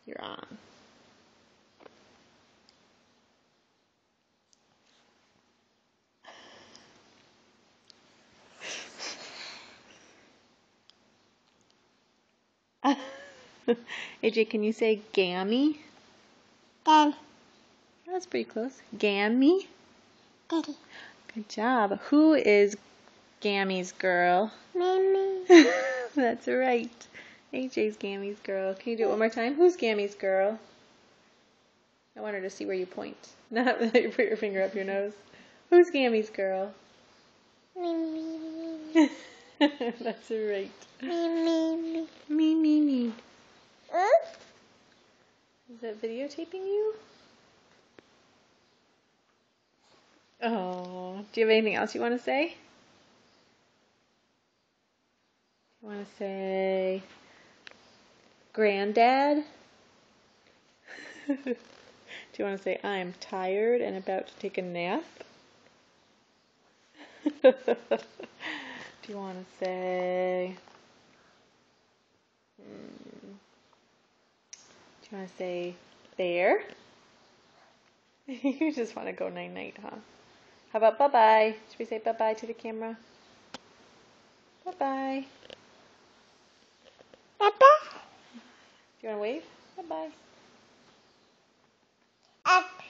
You're on. AJ, can you say gammy? That's pretty close. Gammy? Good job. Who is Gammy's girl? Mimi. That's right. AJ's Gammy's girl. Can you do it one more time? Who's Gammy's girl? I want her to see where you point. Not that you put your finger up your nose. Who's Gammy's girl? Mimi. That's right. Mimi. Me. Is it videotaping you? Oh, do you have anything else you want to say? You want to say Granddad? Do you want to say I'm tired and about to take a nap? Do you want to say do you want to say bear? You just want to go night-night, huh? How about bye-bye? Should we say bye-bye to the camera? Bye-bye. Papa. Do you want to wave? Bye-bye. Up.